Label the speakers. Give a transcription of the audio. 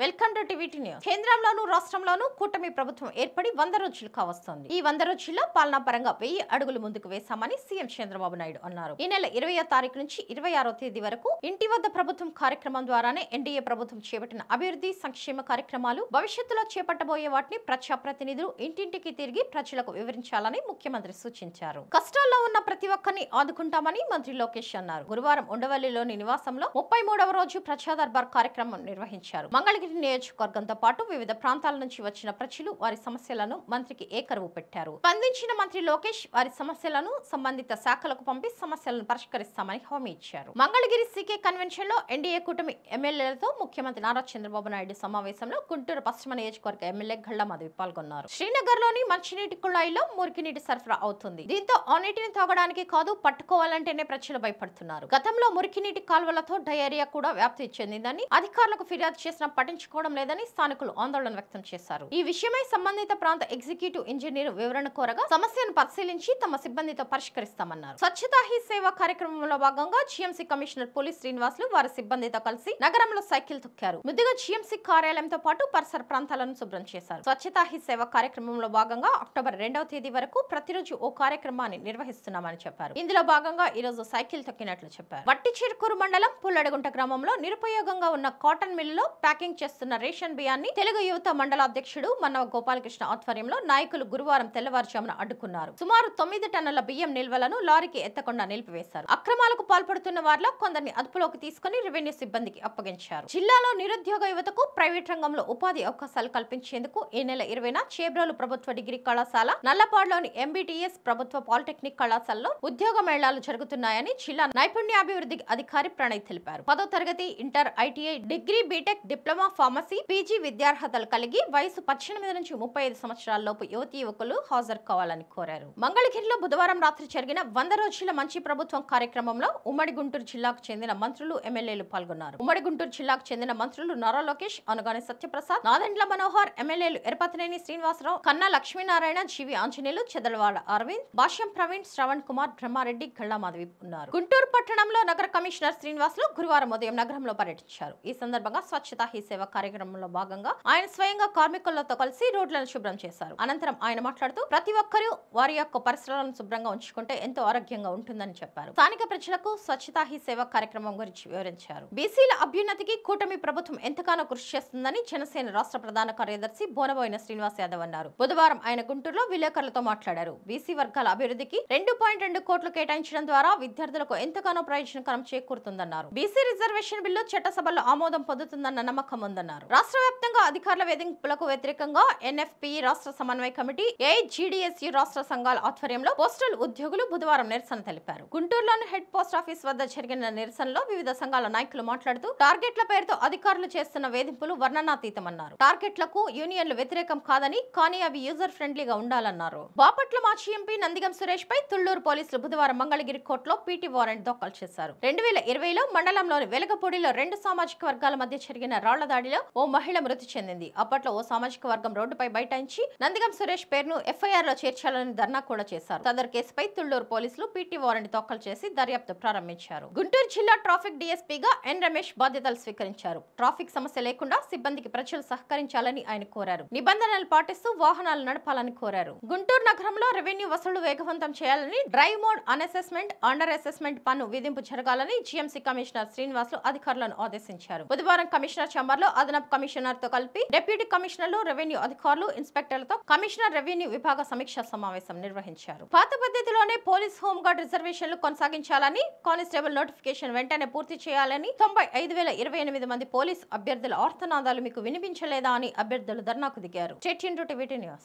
Speaker 1: Welcome to TV news. కేంద్రంలోనూ రాష్ట్రంలోనూ కూటమి ప్రభుత్వం ఏర్పడి 100 రోజులు కావస్తోంది. ఈ 100 రోజుల్లో పాలనా పరంగా 1000 అడుగులు ముందుకు వేశామని సీఎం చంద్రబాబు నాయుడు అన్నారు. ఈ నెల 20వ తారీఖు నుంచి 26వ తేదీ వరకు ఇంటి వద్ద ప్రభుత్వం కార్యక్రమం ద్వారానే ఎన్డీఏ ప్రభుత్వం చేపట్టిన అభివృద్ధి సంక్షేమ కార్యక్రమాలు భవిష్యత్తులో చేపట్టబోయే వాటిని ప్రజాప్రతినిధులు ఇంటింటికి తిరిగి ప్రజలకు వివరించాలని ముఖ్యమంత్రి సూచించారు. కష్టాల్లో ఉన్న ప్రతి ఒక్కరిని ఆదుకుంటామని మంత్రి లోకేష్ అన్నారు. గురువారం ఉండవల్లిలోని నివాసంలో 33వ రోజు ప్రజా దర్బార్ కార్యక్రమం నిర్వహించారు. మంగళగిరి నియోజకవర్గంతో పాటు వివిధ ప్రాంతాల నుంచి వచ్చిన ప్రజలు వారి సమస్యలను మంత్రికి ఏకరువు పెట్టారు. స్పందించిన మంత్రి లోకేష్ వారి సమస్యలను సంబంధిత శాఖలకు పంపి సమస్యలను పరిష్కరిస్తామని హామీ ఇచ్చారు. మంగళగిరి సీకే కన్వెన్షన్ లో ఎన్డీఏ కూటమి ఎమ్మెల్యేలతో ముఖ్యమంత్రి నారా చంద్రబాబు నాయుడు సమావేశంలో గుంటూరు పశ్చిమ నియోజకవర్గ ఎమ్మెల్యే గళ్ల మాధవి పాల్గొన్నారు. శ్రీనగర్ లోని మంచినీటి కుళాయిలో మురికి నీటి సరఫరా అవుతుంది. దీంతో ఆ నీటిని తాగడానికి కాదు, పట్టుకోవాలంటేనే ప్రజలు భయపడుతున్నారు. గతంలో మురికి నీటి కాల్వలతో డయేరియా కూడా వ్యాప్తి చెందిందని అధికారులకు ఫిర్యాదు చేసిన పట్టించుకోవడం లేదని స్థానికులు ఆందోళన వ్యక్తం చేశారు. ఈ విషయమై సంబంధిత ప్రాంత ఎగ్జిక్యూటివ్ ఇంజనీర్ వివరణ కోరగా సమస్యను పరిశీలించి తమ సిబ్బందితో పరిష్కరిస్తామన్నారు. స్వచ్ఛతా హీ సేవ కార్యక్రమంలో భాగంగా జీఎంసీ కమిషనర్ పోలీస్ శ్రీనివాసులు వారి సిబ్బందితో కలిసి నగరంలో సైకిల్ తొక్కారు. ముందుగా జీఎంసీ కార్యాలయంతో పాటు పరిసర ప్రాంతాలను శుభ్రం చేశారు. స్వచ్ఛతా హీ సేవ కార్యక్రమంలో భాగంగా అక్టోబర్ 2వ తేదీ వరకు ప్రతిరోజు ఓ కార్యక్రమాన్ని నిర్వహిస్తున్నామని చెప్పారు. ఇందులో భాగంగా ఈ రోజు సైకిల్ తొక్కినట్లు చెప్పారు. వట్టిచెరుకూరు మండలం పుల్లడగుంట గ్రామంలో నిరుపయోగంగా ఉన్న కాటన్ మిల్లులో ప్యాకింగ్ చేస్తున్న రేషన్ బియ్యాన్ని తెలుగు యువత మండల అధ్యక్షుడు మన్నవ గోపాలకృష్ణ ఆధ్వర్యంలో నాయకులు గురువారం తెల్లవారుజామున అడ్డుకున్నారు. సుమారు 9 టన్నుల బియ్యం నిల్వలను లారీకి ఎత్తకుండా నిలిపివేశారు. అక్రమాలకు పాల్పడుతున్న వారిలో కొందరిని అదుపులోకి తీసుకుని రెవెన్యూ సిబ్బందికి అప్పగించారు. జిల్లాలో నిరుద్యోగ యువతకు ప్రైవేట్ రంగంలో ఉపాధి అవకాశాలు కల్పించేందుకు ఈ నెల 20న చేబ్రోలు ప్రభుత్వ డిగ్రీ కళాశాల, నల్లపాడులోని ఎంబీటీఎస్ ప్రభుత్వ పాలిటెక్నిక్ కళాశాలలో ఉద్యోగ మేళాలు జరుగుతున్నాయని జిల్లా నైపుణ్యాభివృద్ధి అధికారి ప్రణయ్ తెలిపారు. 10వ తరగతి, inter, ITI, degree, BTech, diploma, pharmacy, PG విద్యార్హతలు కలిగి వయసు 18 నుంచి 35 సంవత్సరాల లోపు యువతీ యువకులు హాజరు కావాలని కోరారు. మంగళగిరిలో బుధవారం రాత్రి జరిగిన 100 రోజుల మంచి ప్రభుత్వం కార్యక్రమంలో ఉమ్మడి గుంటూరు జిల్లాకు చెందిన మంత్రులు, ఎమ్మెల్యేలు పాల్గొన్నారు. ఉమ్మడి గుంటూరు జిల్లాకు చెందిన మంత్రులు నారా లోకేష్, అనగాని సత్యప్రసాద్, నాదెండ్ల మనోహర్, ఎమ్మెల్యేలు ఎరపతినేని శ్రీనివాసరావు, కన్నా లక్ష్మీనారాయణ, జీవి ఆంజనేయులు, చెదలవాడ అరవింద్, భాష్యం ప్రవీణ్, శ్రవణ్ కుమార్, బ్రహ్మారెడ్డి, గళ్లా మాధవి ఉన్నారు. గుంటూరు పట్టణంలో నగర కమిషనర్ శ్రీనివాసులు గురువారం ఉదయం నగరంలో పర్యటించారు. ఈ సందర్భంగా స్వచ్ఛతా హీ సేవ కార్యక్రమంలో భాగంగా ఆయన స్వయంగా కార్మికులతో కలిసి రోడ్లను శుభ్రం చేశారు. అనంతరం ఆయన మాట్లాడుతూ ప్రతి ఒక్కరూ వారి యొక్క పరిసరాలను శుభ్రంగా ఉంచుకుంటే ఎంతో ఆరోగ్యంగా ఉంటుందని చెప్పారు. స్థానిక ప్రజలకు స్వచ్ఛతా హీ సేవ కార్యక్రమం గురించి వివరించారు. బీసీల అభ్యున్నతికి కూటమి ప్రభుత్వం ఎంతగానో కృషి చేస్తుందని జనసేన రాష్ట్ర ప్రధాన కార్యదర్శి బోనబోయిన శ్రీనివాస్ యాదవ్ అన్నారు. బుధవారం ఆయన గుంటూరులో విలేకరులతో మాట్లాడారు. బీసీ వర్గాల అభివృద్ధికి 2.2 కోట్లు కేటాయించడం ద్వారా విద్యార్థులకు ఎంతగానో ప్రయోజనకరం చేకూరుతుందన్నారు. బీసీ రిజర్వేషన్ బిల్లు చట్టసభలో ఆమోదం పొందుతుందన్న నమ్మకం ఉందన్నారు. రాష్ట్ర వ్యాప్తంగా అధికారుల వేధింపులకు వ్యతిరేకంగా ఎన్ఎఫ్పి రాష్ట్ర సమన్వయ కమిటీ, ఏఐజీడీఎస్యు రాష్ట్ర సంఘాల ఆధ్వర్యంలో పోస్టల్ ఉద్యోగులు బుధవారం నిరసన తెలిపారు. గుంటూరులోని హెడ్ పోస్ట్ ఆఫీస్ వద్ద జరిగిన నిరసనలో వివిధ సంఘాల నాయకులు మాట్లాడుతూ టార్గెట్ల పేరుతో అధికారులు చేస్తున్న వేధింపులు వర్ణనాతీతమన్నారు. టార్గెట్లకు యూనియన్లు వ్యతిరేకం కాదని, కానీ అవి యూజర్ ఫ్రెండ్లీగా ఉండాలన్నారు. బాపట్ల మాజీ ఎంపీ నందిగం సురేష్ పై తుళ్లూరు పోలీసులు బుధవారం మంగళగిరి కోర్టులో పీటీ వారెంట్ దాఖలు చేశారు. 2020లో మండలంలోని వెలగపూడిలో 2 సామాజిక వర్గాల మధ్య జరిగిన రాళ్ల దాడిలో ఓ మహిళ మృతి చెందింది. అప్పట్లో ఓ సామాజిక వర్గం రోడ్డుపై బైఠాయించి నందిగం సురేష్ పేరును ఎఫ్ఐఆర్ లో చేర్చాలని ధర్నా కూడా చేశారు. సదరు కేసుపై తుళ్లూరు పోలీసులు పీటీ వారెంట్ దాఖలు చేసి దర్యాప్తు ప్రారంభించారు. గుంటూరు జిల్లా ట్రాఫిక్ డీఎస్పీగా ఎన్ రమేష్ బాధ్యతలు స్వీకరించారు. ట్రాఫిక్ సమస్య లేకుండా సిబ్బందికి ప్రజలు సహకరించాలని ఆయన కోరారు. నిబంధనలు పాటిస్తూ వాహనాలు నడపాలని కోరారు. గుంటూరు నగరంలో రెవెన్యూ వసూలు వేగవంతం చేయాలని, డ్రైవ్ మోడ్, అన్అసెస్మెంట్, అండర్ అసెస్మెంట్ పన్ను విధింపు జరగాలని జీఎంసీ కమిషనర్ శ్రీనివాసులు అధికారులను ఆదేశించారు. బుధవారం కమిషనర్ ఛాంబర్ లో అదనపు కమిషనర్ తో కలిపి డిప్యూటీ కమిషనర్లు, రెవెన్యూ అధికారులు, ఇన్స్పెక్టర్లతో కమిషనర్ రెవెన్యూ విభాగ సమీక్షా సమావేశం నిర్వహించారు. పాత పద్ధతిలోనే పోలీస్ హోంగార్డ్ రిజర్వేషన్లు కొనసాగించాలని, కానిస్టేబుల్ నోటిఫికేషన్ వెంటనే పూర్తి చేయాలని, 95,028 మంది పోలీస్ అభ్యర్థుల ఆర్తనాదాలు మీకు వినిపించలేదా అని అభ్యర్థులు ధర్నాకు దిగారు. TV news.